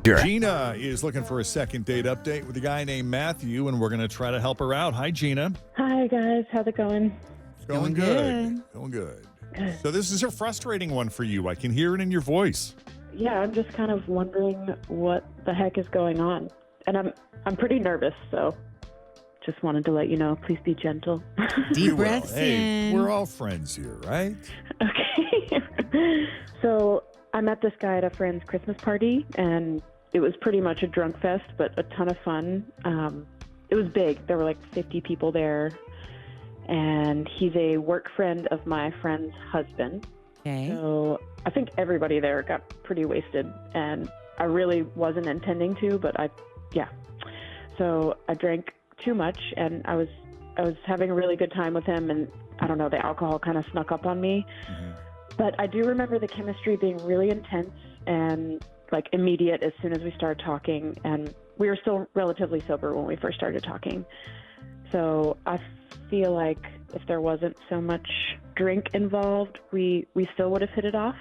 Gina is looking for a second date update with a guy named Matthew, and we're going to try to help her out. Hi, Gina. Hi, guys. How's it going? It's going good. Going good. So this is a frustrating one for you. I can hear it in your voice. Yeah, I'm just kind of wondering what the heck is going on. And I'm pretty nervous, so just wanted to let you know, please be gentle. Deep breaths Hey, in. we're all friends here, right? Okay. So I met this guy at a friend's Christmas party, and it was pretty much a drunk fest, but a ton of fun. It was big. There were like 50 people there, and he's a work friend of my friend's husband. Okay. So I think everybody there got pretty wasted, and I really wasn't intending to, but So I drank too much, and I was having a really good time with him, and I don't know, the alcohol kind of snuck up on me. Mm-hmm. But I do remember the chemistry being really intense and like immediate as soon as we started talking, and we were still relatively sober when we first started talking. So I feel like if there wasn't so much drink involved, we still would have hit it off.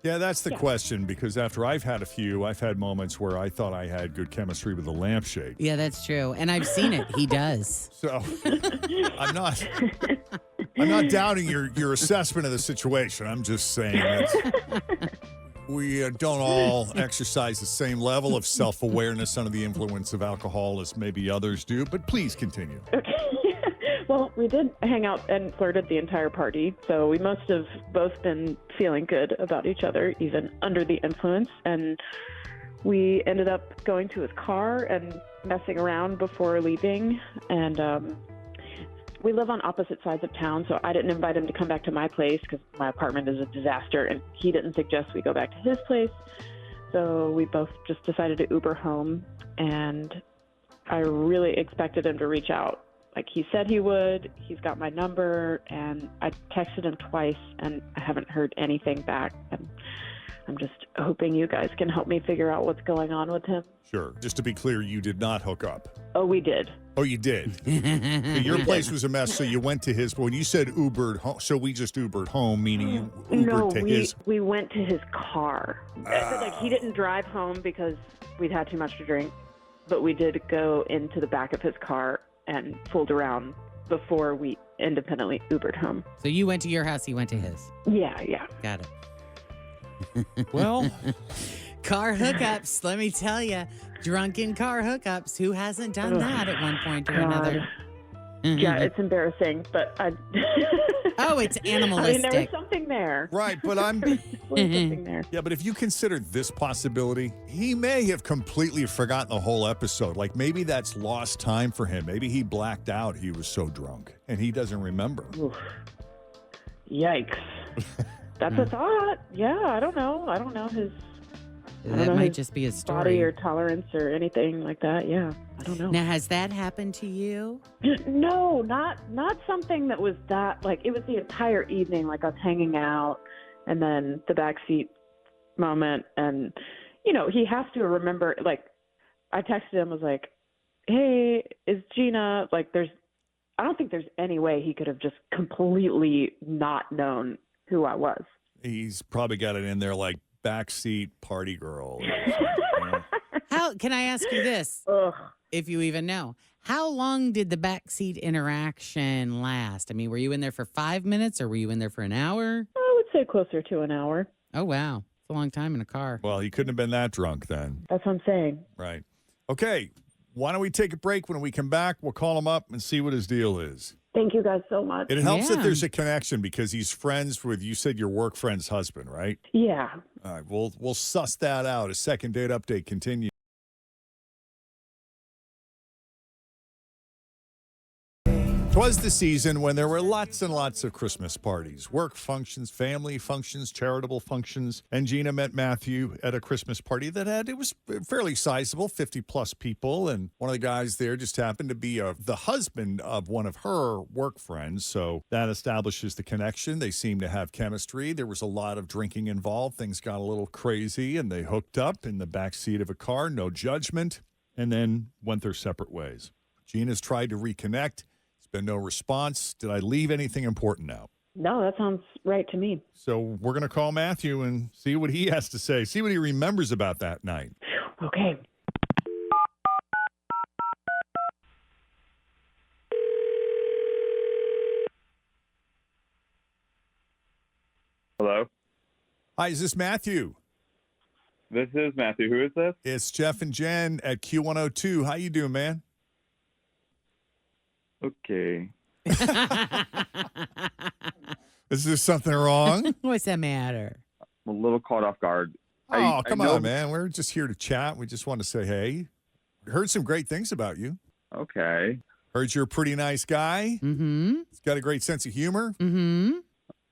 Yeah, that's the question, because after I've had a few, I've had moments where I thought I had good chemistry with a lampshade. Yeah, that's true. And I've seen it. He does. So I'm not doubting your assessment of the situation. I'm just saying that we don't all exercise the same level of self-awareness under the influence of alcohol as maybe others do, but please continue. Okay. Well, we did hang out and flirted the entire party, so we must have both been feeling good about each other, even under the influence. And we ended up going to his car and messing around before leaving. And we live on opposite sides of town, so I didn't invite him to come back to my place because my apartment is a disaster, and he didn't suggest we go back to his place. So we both just decided to Uber home, and I really expected him to reach out. Like he said he would. He's got my number, and I texted him twice, and I haven't heard anything back. And I'm just hoping you guys can help me figure out what's going on with him. Sure. Just to be clear, you did not hook up. Oh, we did. Oh, you did? So your place was a mess, so you went to his. When you said Ubered home, so we just Ubered home, meaning you Ubered to his. We went to his car. Like he didn't drive home because we'd had too much to drink, but we did go into the back of his car and fooled around before we independently Ubered home. So you went to your house, he went to his. Yeah. Got it. Well, car hookups, let me tell you. Drunken car hookups. Who hasn't done that at one point or another? Yeah, it's embarrassing, but Oh, it's animalistic. I mean, there was something there. right, but I'm. There was something there. Yeah, but if you consider this possibility, he may have completely forgotten the whole episode. Like maybe that's lost time for him. Maybe he blacked out. He was so drunk and he doesn't remember. Oof. Yikes. That's a thought. Yeah, I don't know. His That might just be a story. body or tolerance or anything like that. Yeah, I don't know. Now, has that happened to you? No, not something that was that, like, it was the entire evening, like us hanging out and then the backseat moment. And, you know, he has to remember, like, I texted him, was like, hey, is Gina, like, I don't think there's any way he could have just completely not known who I was. He's probably got it in there like backseat party girl. How can I ask you this? Ugh. If you even know, how long did the backseat interaction last? I mean, were you in there for 5 minutes or were you in there for an hour? I would say closer to an hour. Oh, wow. It's a long time in a car. Well, he couldn't have been that drunk then. That's what I'm saying. Right. Okay. Why don't we take a break? When we come back, we'll call him up and see what his deal is. Thank you guys so much. It helps that Yeah. there's a connection because he's friends with, you said, your work friend's husband, right? Yeah. All right. We'll suss that out. A second date update continues. 'Twas the season when there were lots and lots of Christmas parties, work functions, family functions, charitable functions. And Gina met Matthew at a Christmas party it was fairly sizable, 50 plus people. And one of the guys there just happened to be the husband of one of her work friends. So that establishes the connection. They seem to have chemistry. There was a lot of drinking involved. Things got a little crazy and they hooked up in the backseat of a car, no judgment, and then went their separate ways. Gina's tried to reconnect. Been no response. Did I leave anything important out? No, that sounds right to me. So we're going to call Matthew and see what he has to say, see what he remembers about that night. Okay. Hello? Hi, is this Matthew? This is Matthew. Who is this? It's Jeff and Jen at Q102. How you doing, man? Okay. Is there something wrong? What's the matter? I'm a little caught off guard. Oh, I come know- on, man. We're just here to chat. We just want to say hey. Heard some great things about you. Okay. Heard you're a pretty nice guy. Mm-hmm. He's got a great sense of humor. Mm-hmm.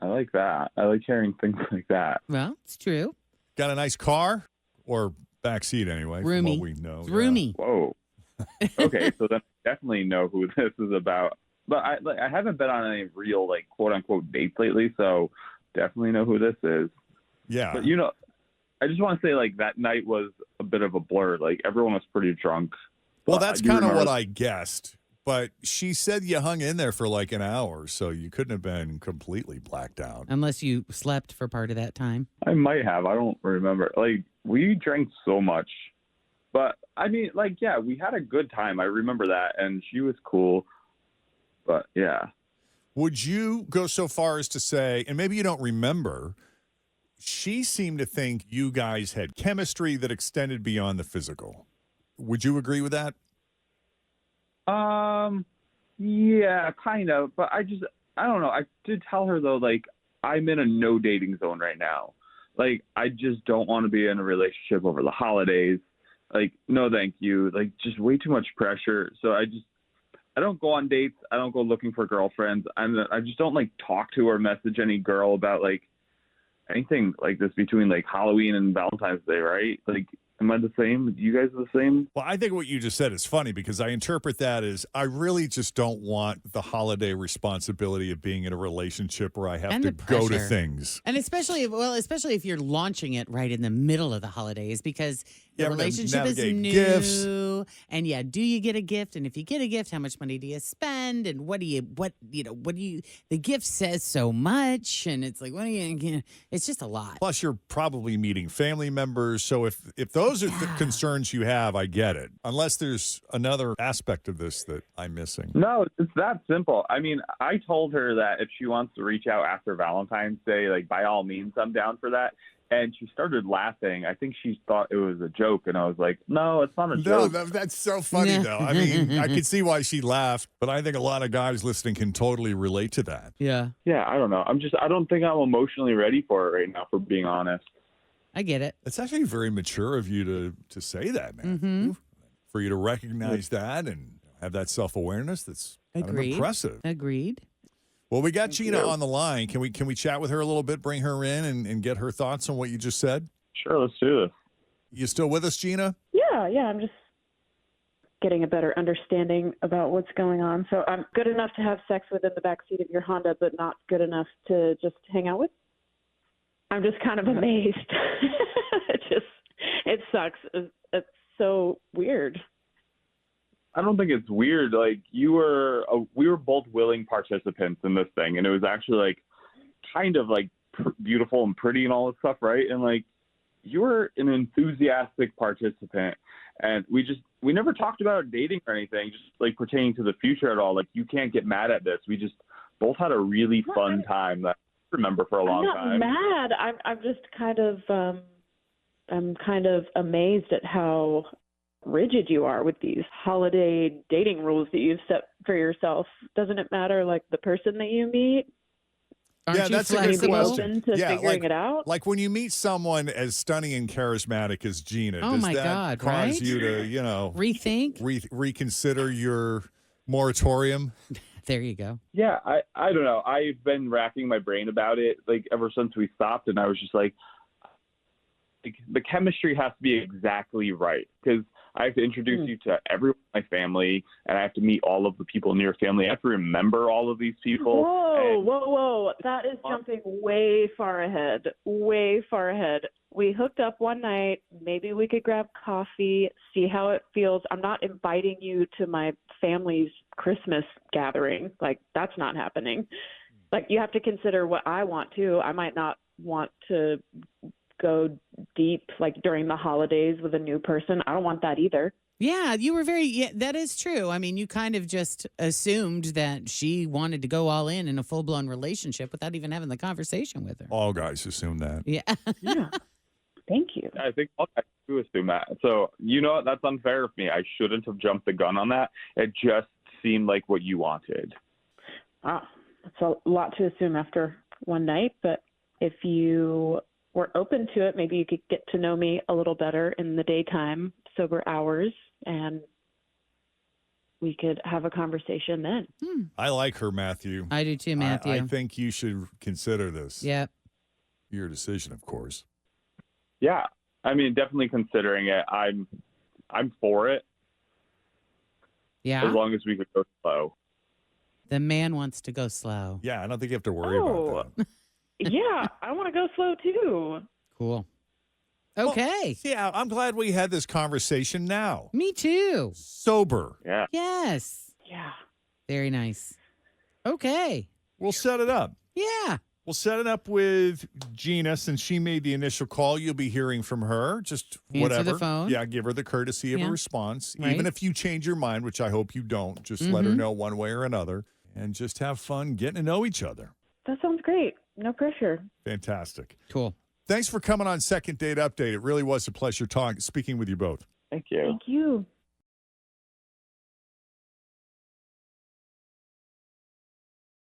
I like that. I like hearing things like that. Well, it's true. Got a nice car, or backseat anyway. From Roomy. what we know. It's Yeah. roomy. Whoa. Okay, so then I definitely know who this is about. But I haven't been on any real, like, quote-unquote dates lately, so definitely know who this is. Yeah. But, I just want to say, like, that night was a bit of a blur. Like, everyone was pretty drunk. Well, But that's I do kind of remember- what I guessed. But she said you hung in there for like an hour, so you couldn't have been completely blacked out. Unless you slept for part of that time. I might have. I don't remember. Like, we drank so much. But, I mean, like, yeah, we had a good time. I remember that. And she was cool. But, yeah. Would you go so far as to say, and maybe you don't remember, she seemed to think you guys had chemistry that extended beyond the physical. Would you agree with that? Yeah, kind of. But I don't know. I did tell her, though, like, I'm in a no dating zone right now. Like, I just don't want to be in a relationship over the holidays. Like, no, thank you. Like, just way too much pressure. So I don't go on dates. I don't go looking for girlfriends. I just don't, like, talk to or message any girl about, like, anything like this between, like, Halloween and Valentine's Day, right? Like, am I the same? You guys are the same? Well, I think what you just said is funny because I interpret that as I really just don't want the holiday responsibility of being in a relationship where I have And to the go to pressure. things. And especially if you're launching it right in the middle of the holidays because the Yeah, we're gonna relationship is navigate new. gifts. And yeah, do you get a gift? And if you get a gift, how much money do you spend? And the gift says so much. And it's like, it's just a lot. Plus, you're probably meeting family members. So if those are the concerns you have, I get it. Unless there's another aspect of this that I'm missing. No, it's that simple. I mean, I told her that if she wants to reach out after Valentine's Day, like, by all means, I'm down for that. And she started laughing. I think she thought it was a joke. And I was like, no, it's not a No, joke. that's so funny, though. I mean, I could see why she laughed, but I think a lot of guys listening can totally relate to that. Yeah, Yeah, I don't know. I don't think I'm emotionally ready for it right now, for being honest. I get it. It's actually very mature of you to say that, man. Mm-hmm. For you to recognize that and have that self-awareness, that's kind of Agreed. impressive. Agreed. Well, we got Gina you. on the line. Can we chat with her a little bit, bring her in and get her thoughts on what you just said? Sure, let's do this. You still with us, Gina? Yeah, I'm just getting a better understanding about what's going on. So I'm good enough to have sex within the backseat of your Honda, but not good enough to just hang out with? I'm just kind of amazed. It sucks. It's so weird. I don't think it's weird. Like, we were both willing participants in this thing, and it was actually, like, kind of, like, beautiful and pretty and all this stuff, right? And, like, you were an enthusiastic participant, and we never talked about dating or anything, just, like, pertaining to the future at all. Like, you can't get mad at this. We just both had a really fun time that I remember for a long I'm not time. mad. I'm just kind of I'm kind of amazed at how rigid you are with these holiday dating rules that you've set for yourself. Doesn't it matter, like, the person that you meet? Aren't Yeah, you that's a good flexible? question. Open to Yeah, figuring it out? Like when you meet someone as stunning and charismatic as Gina, Oh does my that God, cause right? you to, Rethink? reconsider your moratorium? There you go. Yeah, I don't know. I've been racking my brain about it, like, ever since we stopped, and I was just like the chemistry has to be exactly right, because I have to introduce you to everyone in my family, and I have to meet all of the people in your family. I have to remember all of these people. Whoa. That is jumping way far ahead. Way far ahead. We hooked up one night. Maybe we could grab coffee, see how it feels. I'm not inviting you to my family's Christmas gathering. Like, that's not happening. like, you have to consider what I want too. I might not want to go deep like during the holidays with a new person. I don't want that either. Yeah, you were yeah, that is true. I mean, you kind of just assumed that she wanted to go all in a full-blown relationship without even having the conversation with her. All guys assume that. Yeah. Yeah. Thank you. I think all guys do assume that. So, you know what? That's unfair of me. I shouldn't have jumped the gun on that. It just seemed like what you wanted. Wow. That's a lot to assume after one night, but if you were open to it, maybe you could get to know me a little better in the daytime, sober hours, and we could have a conversation then. I like her, Matthew. I do too, Matthew. I think you should consider this. Yep. Your decision, of course. Yeah. I mean, definitely considering it. I'm for it Yeah. as long as we could go slow. The man wants to go slow. Yeah, I don't think you have to worry about that. Yeah, I want to go slow too. Cool. Okay. Yeah, I'm glad we had this conversation now. Me too. Sober. Yeah. Yes. Yeah. Very nice. Okay. We'll set it up. Yeah. We'll set it up with Gina. Since she made the initial call, you'll be hearing from her. Just Answer whatever. the phone. Yeah, give her the courtesy of a response. Right. Even if you change your mind, which I hope you don't, just let her know one way or another. And just have fun getting to know each other. That sounds great. No pressure. Fantastic. Cool. Thanks for coming on Second Date Update. It really was a pleasure speaking with you both. Thank you. Thank you.